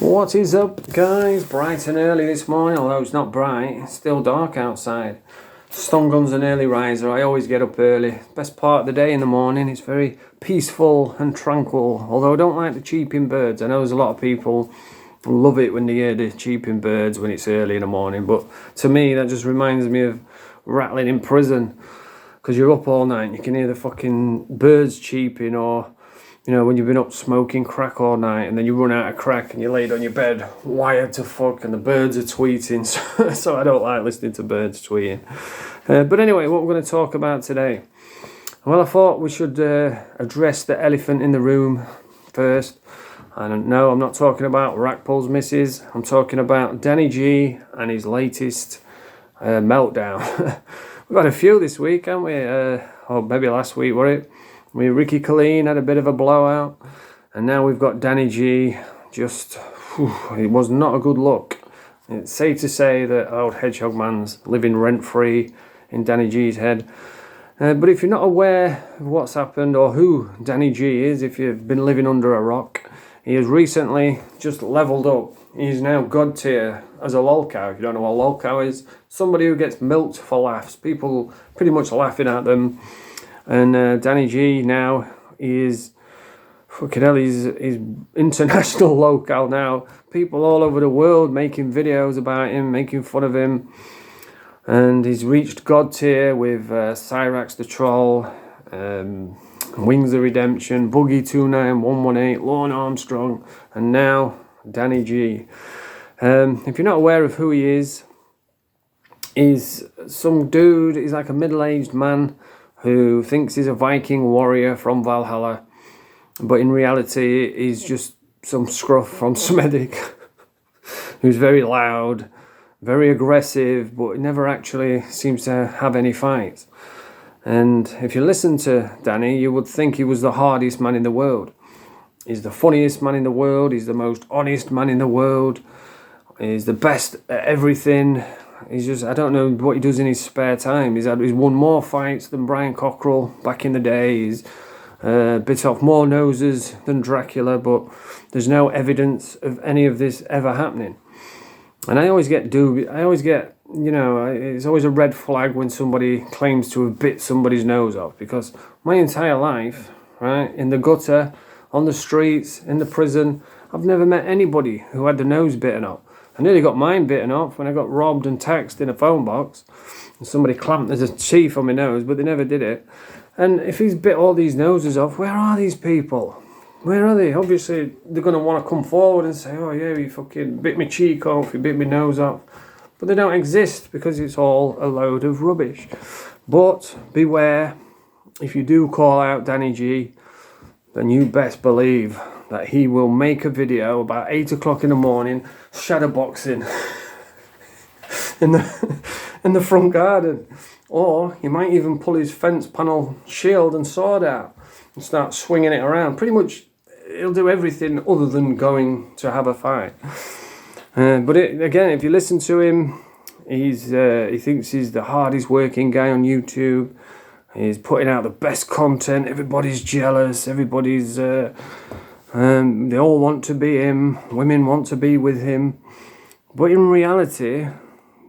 What is up, guys? Bright and early this morning, although it's not bright, it's still dark outside. Stongun's an early riser. I always get up early. Best part of the day in the morning. It's very peaceful and tranquil, although I don't like the cheeping birds. I know there's a lot of people who love it when they hear the cheeping birds when it's early in the morning, but to me that just reminds me of rattling in prison, because you're up all night and you can hear the fucking birds cheeping, or you know, when you've been up smoking crack all night and then you run out of crack and you're laid on your bed wired to fuck and the birds are tweeting. So I don't like listening to birds tweeting. But anyway, what we're going to talk about today. Well, I thought we should address the elephant in the room first. And no, I'm not talking about Rackpole's missus. I'm talking about Danny G and his latest meltdown. We've got a few this week, haven't we? Or maybe last week, were it? Ricky Colleen had a bit of a blowout, and now we've got Danny G. It was not a good look. It's safe to say that old Hedgehog Man's living rent-free in Danny G's head. But if you're not aware of what's happened or who Danny G is, if you've been living under a rock, he has recently just leveled up. He's now God tier as a lolcow. If you don't know what a lolcow is, somebody who gets milked for laughs. People pretty much laughing at them. And Danny G now is, fucking hell, he's international local now. People all over the world making videos about him, making fun of him. And he's reached God tier with Cyrax the Troll, Wings of Redemption, Boogie 29118, Lorne Armstrong, and now Danny G. If you're not aware of who he is, he's some dude, he's like a middle-aged man who thinks he's a Viking warrior from Valhalla, but in reality he's just some scruff from Smethwick who's very loud, very aggressive, but never actually seems to have any fights. And if you listen to Danny, you would think he was the hardest man in the world. He's the funniest man in the world, he's the most honest man in the world, he's the best at everything. He's just, I don't know what he does in his spare time. He's won more fights than Brian Cockrell back in the day. He's bit off more noses than Dracula, but there's no evidence of any of this ever happening. And I always get, you know, it's always a red flag when somebody claims to have bit somebody's nose off, because my entire life, right, in the gutter, on the streets, in the prison, I've never met anybody who had the nose bitten off. I nearly got mine bitten off when I got robbed and taxed in a phone box. And somebody clamped there's a teeth on my nose, but they never did it. And if he's bit all these noses off, where are these people? Where are they? Obviously, they're going to want to come forward and say, oh yeah, you fucking bit my cheek off, you bit my nose off. But they don't exist because it's all a load of rubbish. But beware, if you do call out Danny G, then you best believe that he will make a video about 8 o'clock in the morning, shadowboxing in the front garden. Or he might even pull his fence panel shield and sword out and start swinging it around. Pretty much, he'll do everything other than going to have a fight. But again, if you listen to him, he thinks he's the hardest working guy on YouTube. He's putting out the best content. Everybody's jealous. Everybody's... they all want to be him. Women want to be with him. But in reality,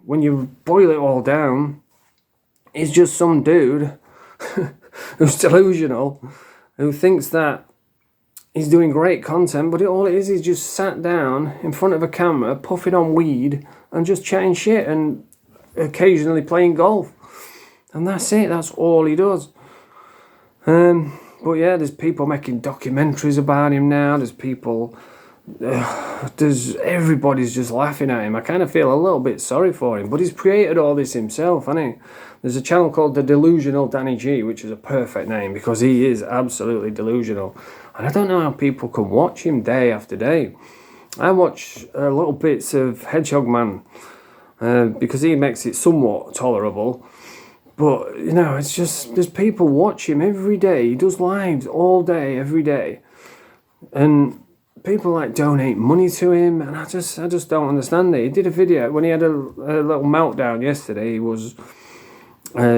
when you boil it all down, he's just some dude who's delusional, who thinks that he's doing great content, but all it is he's just sat down in front of a camera, puffing on weed and just chatting shit and occasionally playing golf. And that's it, that's all he does. But yeah, there's people making documentaries about him now. There's people, everybody's just laughing at him. I kind of feel a little bit sorry for him, but he's created all this himself, hasn't he? There's a channel called The Delusional Danny G, which is a perfect name because he is absolutely delusional. And I don't know how people can watch him day after day. I watch little bits of Hedgehog Man because he makes it somewhat tolerable. But, you know, it's just, there's people watch him every day. He does lives all day, every day. And people, like, donate money to him. And I just don't understand it. He did a video when he had a little meltdown yesterday. He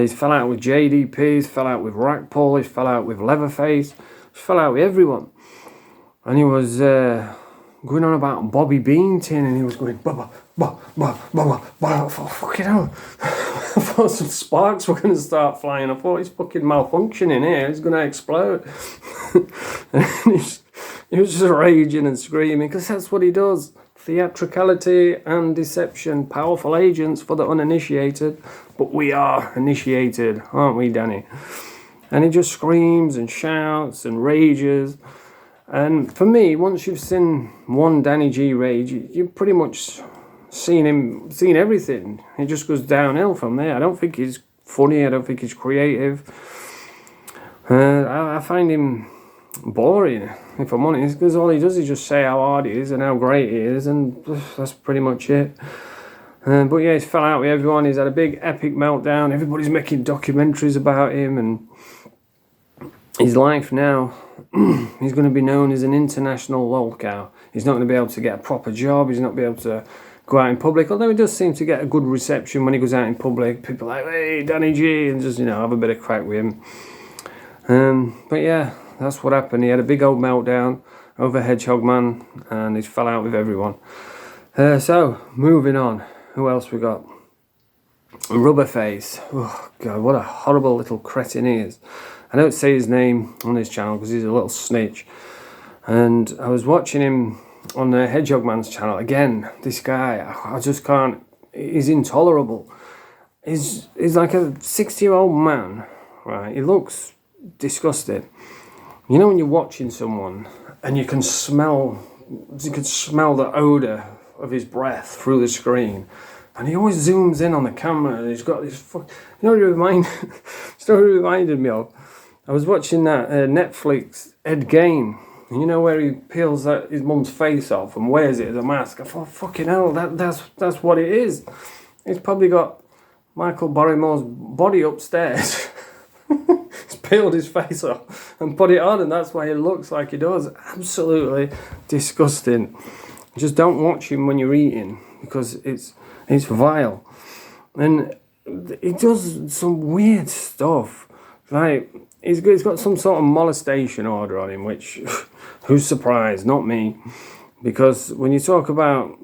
fell out with JDP, he fell out with Rackpole, he fell out with Leatherface. He fell out with everyone. And he was going on about Bobby Beanton, and he was going, bah, bah, bah, bah, bah. I thought, fucking hell. I thought some sparks were going to start flying. I thought he's fucking malfunctioning here. He's going to explode. And he was just raging and screaming, because that's what he does. Theatricality and deception, powerful agents for the uninitiated. But we are initiated, aren't we, Danny? And he just screams and shouts and rages. And for me, once you've seen one Danny G rage, you've pretty much seen everything. It just goes downhill from there. I don't think he's funny. I don't think he's creative. I find him boring, if I'm honest, because all he does is just say how hard he is and how great he is, and that's pretty much it. But yeah, he's fell out with everyone. He's had a big epic meltdown. Everybody's making documentaries about him and his life now. He's going to be known as an international lolcow. He's not going to be able to get a proper job. He's not going to be able to go out in public, although he does seem to get a good reception when he goes out in public. People are like, hey, Danny G, and just, have a bit of crack with him. But yeah, that's what happened. He had a big old meltdown over Hedgehog Man, and he fell out with everyone. So, moving on. Who else we got? Rubberface. Oh, God, what a horrible little cretin he is. I don't say his name on his channel because he's a little snitch. And I was watching him on the Hedgehog Man's channel. Again, this guy, I just can't, he's intolerable. He's like a 60-year-old man, right? He looks disgusting. You know when you're watching someone and you can smell the odour of his breath through the screen, and he always zooms in on the camera, and he's got this you know what it reminded me of? I was watching that Netflix Ed Gein, you know, where he peels his mum's face off and wears it as a mask. I thought, fucking hell, that's what it is. He's probably got Michael Barrymore's body upstairs. He's peeled his face off and put it on, and that's why he looks like he does. Absolutely disgusting. Just don't watch him when you're eating, because it's vile. And he does some weird stuff. Like, he's got some sort of molestation order on him, which, who's surprised? Not me. Because when you talk about,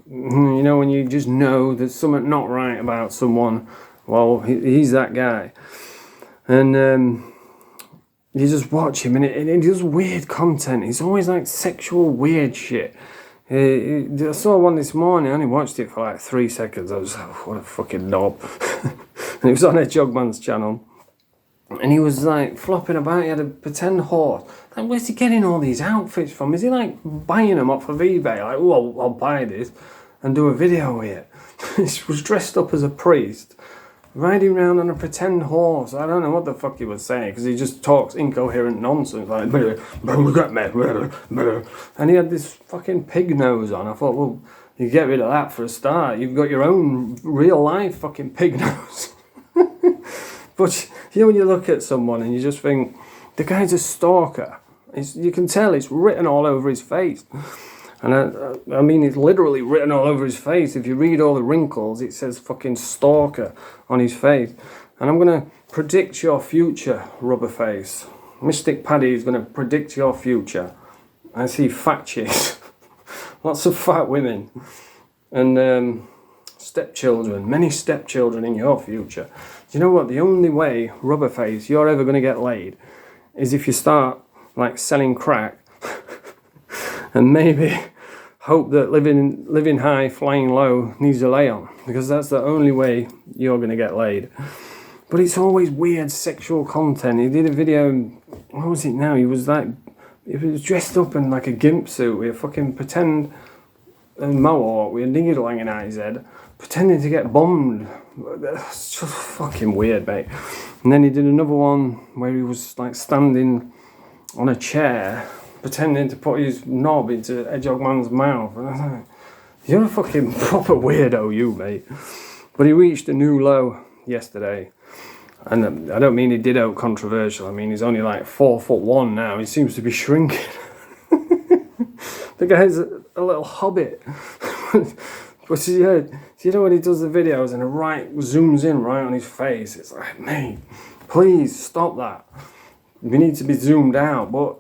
when you just know there's something not right about someone, well, he's that guy. And you just watch him, and he does weird content. It's always like sexual weird shit. I saw one this morning. I only watched it for like 3 seconds. I was like, what a fucking knob. And it was on Hedgehog Man's channel. And he was like flopping about. He had a pretend horse. Like, where's he getting all these outfits from? Is he like buying them off of eBay? Like, oh, I'll buy this and do a video with it. He was dressed up as a priest, riding around on a pretend horse. I don't know what the fuck he was saying, because he just talks incoherent nonsense, like, and he had this fucking pig nose on. I thought, well, you get rid of that for a start. You've got your own real life fucking pig nose. But when you look at someone and you just think, the guy's a stalker. You can tell it's written all over his face. And I mean, it's literally written all over his face. If you read all the wrinkles, it says fucking stalker on his face. And I'm going to predict your future, Rubberface. Mystic Paddy is going to predict your future. I see fat chicks. Lots of fat women. And stepchildren. Many stepchildren in your future. Do you know what? The only way, Rubberface, you're ever going to get laid is if you start, like, selling crack. And maybe hope that living high, flying low needs a lay on, because that's the only way you're going to get laid. But it's always weird sexual content. He did a video, what was it now? He was dressed up in like a gimp suit with a fucking pretend mohawk with a needle hanging out his head, pretending to get bombed. It's just fucking weird, mate. And then he did another one where he was like standing on a chair, pretending to put his knob into Hedgehog Man's mouth. And I was like, you're a fucking proper weirdo, you, mate. But he reached a new low yesterday. And I don't mean he did out controversial. I mean, he's only like 4'1" now. He seems to be shrinking. The guy's a little hobbit. But yeah, you know when he does the videos and it zooms in right on his face, it's like, mate, please stop that. We need to be zoomed out. But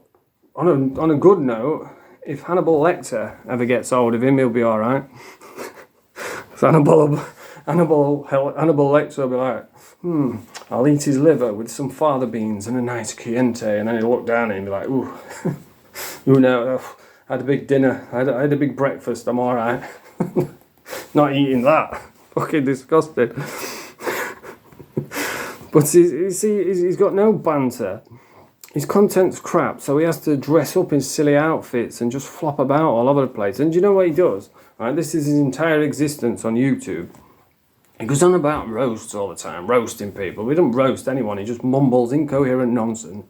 on a good note, if Hannibal Lecter ever gets hold of him, he'll be all right. Hannibal Lecter will be like, I'll eat his liver with some fava beans and a nice Chianti, and then he'll look down at him and be like, ooh, you know, I had a big dinner, I had a big breakfast, I'm all right. Not eating that. Fucking disgusting. But you see, he's got no banter. His content's crap, so he has to dress up in silly outfits and just flop about all over the place. And do you know what he does? Right, this is his entire existence on YouTube. He goes on about roasts all the time, roasting people. He doesn't roast anyone, he just mumbles incoherent nonsense.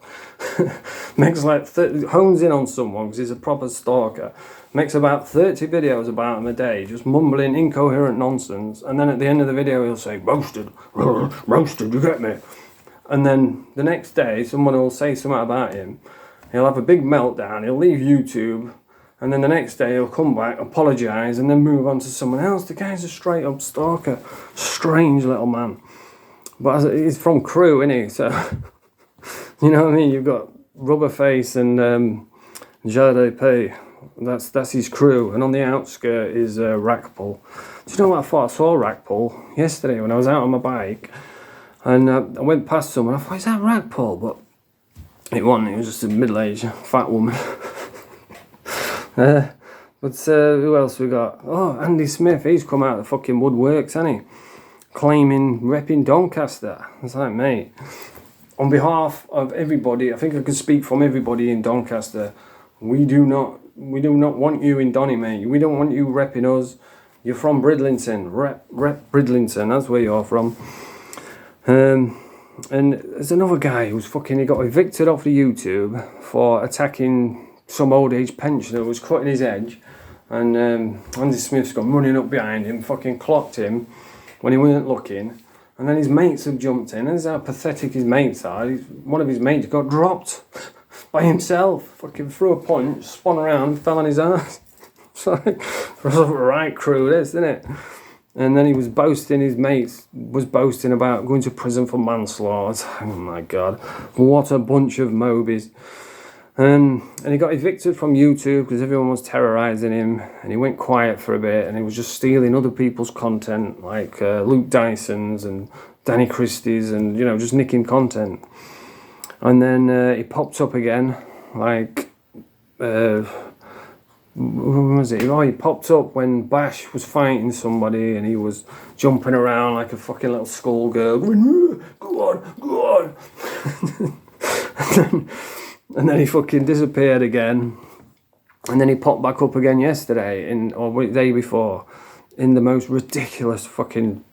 Makes like, hones in on someone because he's a proper stalker. Makes about 30 videos about him a day, just mumbling incoherent nonsense. And then at the end of the video, he'll say, roasted, roasted, you get me? And then the next day, someone will say something about him. He'll have a big meltdown, he'll leave YouTube. And then the next day he'll come back, apologise, and then move on to someone else. The guy's a straight up stalker. Strange little man. But he's from Crewe, isn't he? So, you know what I mean? You've got Rubberface and Jade P. That's his crew. And on the outskirt is Rackpool. Do you know what I thought? I saw Rackpool yesterday when I was out on my bike. And I went past someone. I thought, is that Rackpool? But it wasn't. It was just a middle-aged fat woman. But who else we got? Oh, Andy Smith, he's come out of the fucking woodworks, hasn't he? Claiming, repping Doncaster. It's like, mate, on behalf of everybody, I think I can speak from everybody in Doncaster, we do not want you in Donny, mate. We don't want you repping us. You're from Bridlington, rep Bridlington, that's where you're from. And there's another guy who's he got evicted off the YouTube for attacking some old age pensioner who was cutting his edge, and Andy Smith's gone running up behind him, fucking clocked him when he wasn't looking, and then his mates have jumped in, and this is how pathetic his mates are. One of his mates got dropped by himself, fucking threw a punch, spun around, fell on his ass. It's like, right crew this, isn't it? And then he was boasting, his mates was boasting about going to prison for manslaughter. Oh my God, what a bunch of mobies. And he got evicted from YouTube because everyone was terrorising him, and he went quiet for a bit, and he was just stealing other people's content, like Luke Dyson's and Danny Christie's, and, you know, just nicking content. And then he popped up again, like, when was it? Oh, he popped up when Bash was fighting somebody, and he was jumping around like a fucking little schoolgirl, going, go on. And then he fucking disappeared again. And then he popped back up again yesterday, or the day before, in the most ridiculous fucking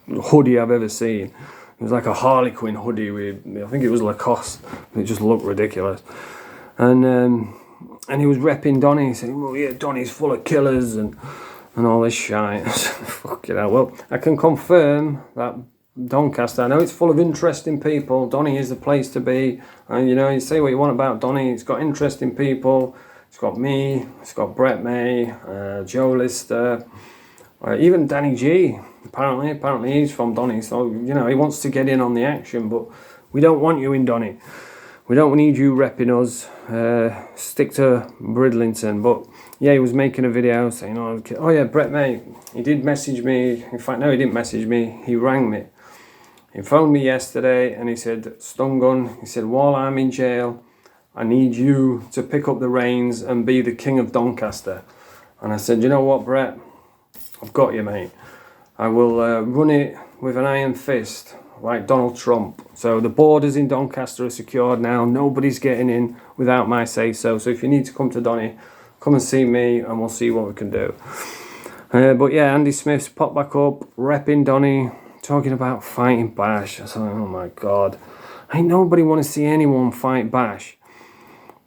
hoodie I've ever seen. It was like a Harlequin hoodie with, I think it was Lacoste. It just looked ridiculous. And he was repping Donny, saying, well, yeah, Donny's full of killers and all this shite. Fucking hell. Well, I can confirm that Doncaster, I know it's full of interesting people. Donny is the place to be. And, you know, you say what you want about Donny. It's got interesting people. It's got me. It's got Brett May, Joe Lister, even Danny G. Apparently he's from Donny. So, you know, he wants to get in on the action. But we don't want you in Donny. We don't need you repping us. Stick to Bridlington. But yeah, he was making a video saying, oh yeah, Brett May, he did message me. In fact, no, he didn't message me. He rang me. He phoned me yesterday and he said, Stun Gun, he said, while I'm in jail, I need you to pick up the reins and be the king of Doncaster. And I said, you know what, Brett? I've got you, mate. I will run it with an iron fist, like Donald Trump. So the borders in Doncaster are secured now. Nobody's getting in without my say-so. So if you need to come to Donny, come and see me and we'll see what we can do. But yeah, Andy Smith's popped back up, repping Donny, talking about fighting Bash. I was like, oh my God. Ain't nobody want to see anyone fight Bash.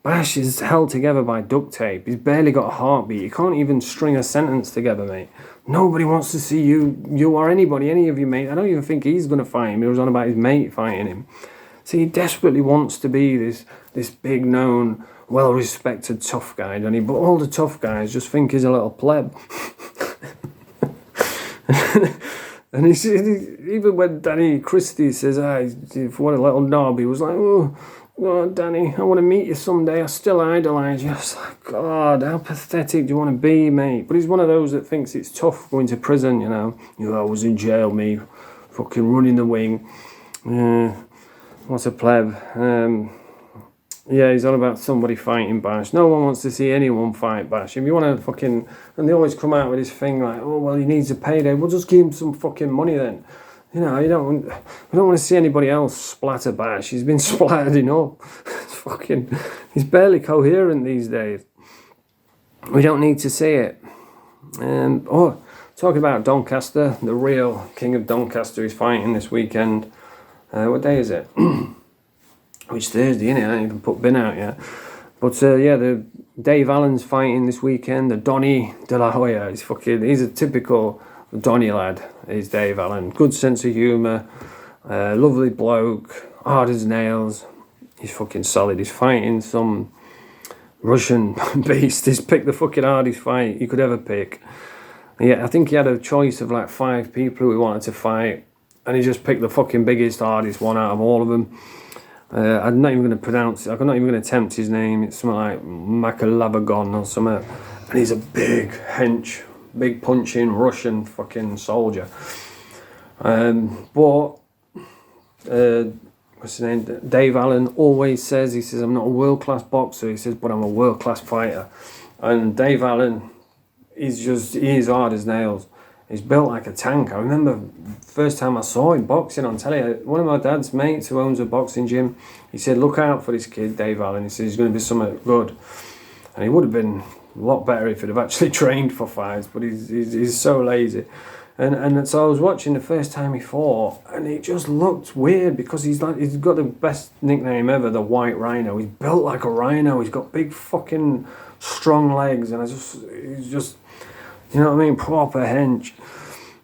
Bash is held together by duct tape. He's barely got a heartbeat. He can't even string a sentence together, mate. Nobody wants to see you or anybody, any of you, mate. I don't even think he's going to fight him. He was on about his mate fighting him. See, he desperately wants to be this big known, well-respected tough guy, doesn't he? But all the tough guys just think he's a little pleb. And even when Danny Christie says, what a little knob, he was like, oh, oh, Danny, I want to meet you someday. I still idolise you. I was like, God, how pathetic do you want to be, mate? But he's one of those that thinks it's tough going to prison, you know. I was in jail, me, fucking running the wing. What a pleb. Yeah, he's on about somebody fighting Bash. No one wants to see anyone fight Bash. If you want to fucking... And they always come out with this thing like, oh, well, he needs a payday. We'll just give him some fucking money then. You know, we don't want to see anybody else splatter Bash. He's been splattered enough. He's barely coherent these days. We don't need to see it. Talking about Doncaster, the real king of Doncaster is fighting this weekend. What day is it? Which Thursday, innit? I haven't even put bin out yet. But the Dave Allen's fighting this weekend. The Donny De La Hoya. He's a typical Donny lad. He's Dave Allen. Good sense of humour. Lovely bloke. Hard as nails. He's fucking solid. He's fighting some Russian beast. He's picked the fucking hardest fight you could ever pick. Yeah, I think he had a choice of like 5 people who he wanted to fight, and he just picked the fucking biggest, hardest one out of all of them. I'm not even going to pronounce it. I'm not even going to attempt his name. It's something like Makalavagon or something. And he's a big hench, big punching Russian fucking soldier. What's his name? Dave Allen always says, he says, I'm not a world-class boxer. He says, but I'm a world-class fighter. And Dave Allen, he is hard as nails. He's built like a tank. I remember first time I saw him boxing on telly, one of my dad's mates who owns a boxing gym, he said, look out for this kid, Dave Allen. He said, he's going to be something good. And he would have been a lot better if he'd have actually trained for fights, but he's so lazy. And so I was watching the first time he fought, and it just looked weird because he's got the best nickname ever, the White Rhino. He's built like a rhino. He's got big fucking strong legs, and he's just, you know what I mean, proper hench.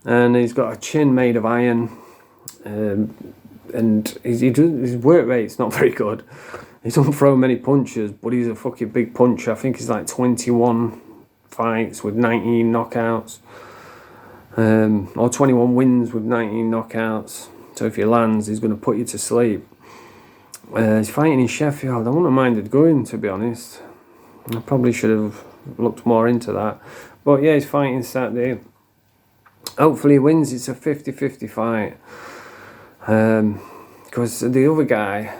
And he's got a chin made of iron, and his work rate's not very good. He doesn't throw many punches, but he's a fucking big puncher. I think he's like 21 fights with 19 knockouts. Or 21 wins with 19 knockouts. So if he lands, he's going to put you to sleep. He's fighting in Sheffield. I wouldn't have minded going, to be honest. I probably should have looked more into that. But yeah, he's fighting Saturday. Hopefully he wins. It's a 50-50 fight. Because the other guy,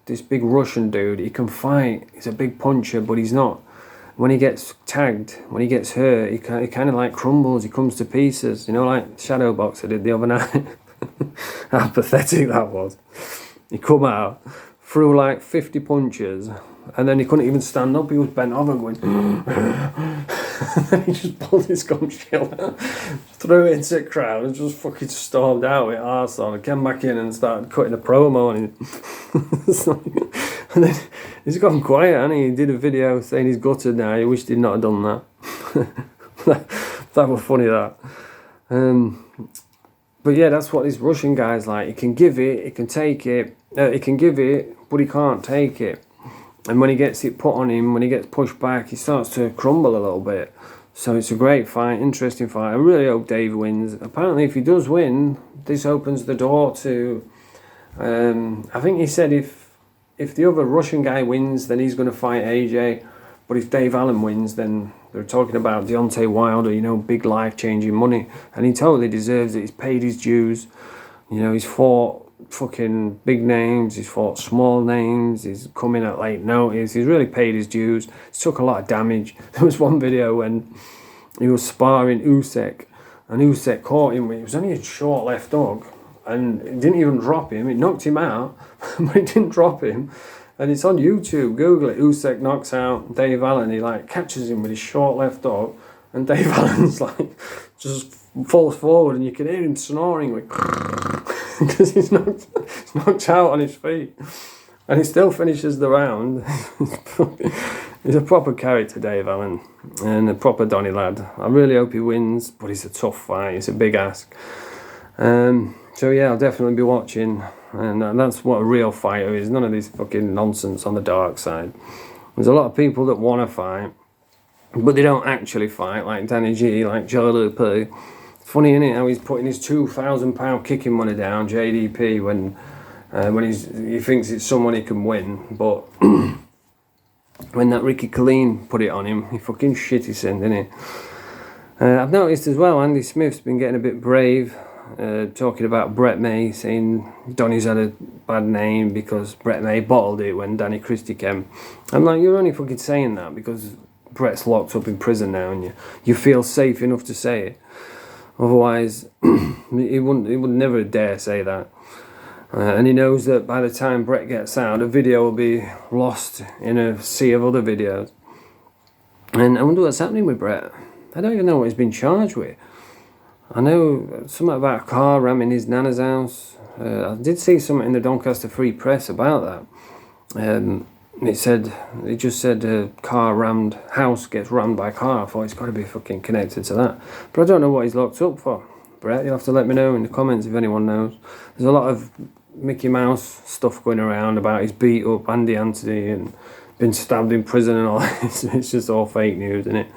this big Russian dude, he can fight. He's a big puncher, but he's not. When he gets tagged, when he gets hurt, he kind of like crumbles. He comes to pieces. You know, like Shadow Boxer did the other night. How pathetic that was. He come out, threw like 50 punches, and then he couldn't even stand up. He was bent over going... And then he just pulled his gum shield out, threw it into the crowd, and just fucking stormed out with arse on. And came back in and started cutting a promo. And then he's gone quiet, and he did a video saying he's gutted now. He wished he'd not have done that. That was funny, that. But yeah, that's what this Russian guy's like. He can give it, he can take it. He can give it, but he can't take it. And when he gets it put on him, when he gets pushed back, he starts to crumble a little bit. So it's a great fight, interesting fight. I really hope Dave wins. Apparently, if he does win, this opens the door to... I think he said if the other Russian guy wins, then he's going to fight AJ. But if Dave Allen wins, then they're talking about Deontay Wilder, you know, big life-changing money. And he totally deserves it. He's paid his dues. You know, he's fought fucking big names, he's fought small names, he's come in at late notice, he's really paid his dues. He took a lot of damage. There was one video when he was sparring Usyk, and Usyk caught him. It was only a short left hook, and it didn't even drop him. It knocked him out, but it didn't drop him. And it's on YouTube. Google it. Usyk knocks out Dave Allen. He like catches him with his short left hook, and Dave Allen's like just falls forward, and you can hear him snoring like because he's knocked out on his feet, and he still finishes the round. He's a proper character, Dave Allen, and a proper Donny lad. I really hope he wins, but it's a tough fight. It's a big ask. So yeah, I'll definitely be watching, and that's what a real fighter is. None of this fucking nonsense on the dark side. There's a lot of people that want to fight, but they don't actually fight, like Danny G, like Joe Lupe. It's funny, isn't it, how he's putting his £2,000 kicking money down, JDP, when when he thinks it's someone he can win, but when that Ricky Colleen put it on him, he fucking shit himself, didn't he? I've noticed as well, Andy Smith's been getting a bit brave, talking about Brett May, saying Donny's had a bad name because Brett May bottled it when Danny Christie came. I'm like, you're only fucking saying that because Brett's locked up in prison now and you feel safe enough to say it. Otherwise, he would never dare say that. And he knows that by the time Brett gets out, the video will be lost in a sea of other videos. And I wonder what's happening with Brett. I don't even know what he's been charged with. I know something about a car ramming his nana's house. I did see something in the Doncaster Free Press about that. It just said a car rammed, house gets rammed by a car. I thought it's got to be fucking connected to that. But I don't know what he's locked up for. Brett, you'll have to let me know in the comments if anyone knows. There's a lot of Mickey Mouse stuff going around about his beat up Andy Anthony and been stabbed in prison and all. It's just all fake news, isn't it?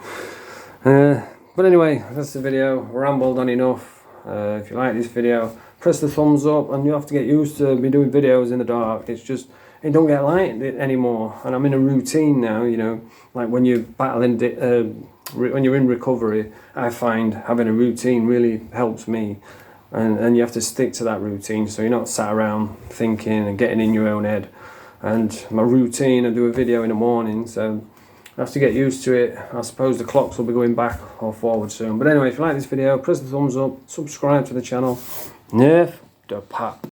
But anyway, that's the video. Rambled on enough. If you like this video, press the thumbs up, and you have to get used to me doing videos in the dark. It's just, it don't get light anymore, and I'm in a routine now, you know, like when you're battling, when you're in recovery, I find having a routine really helps me, and you have to stick to that routine, so you're not sat around thinking and getting in your own head. And my routine, I do a video in the morning, so I have to get used to it. I suppose the clocks will be going back or forward soon. But anyway, if you like this video, press the thumbs up, subscribe to the channel. Nerf the pat.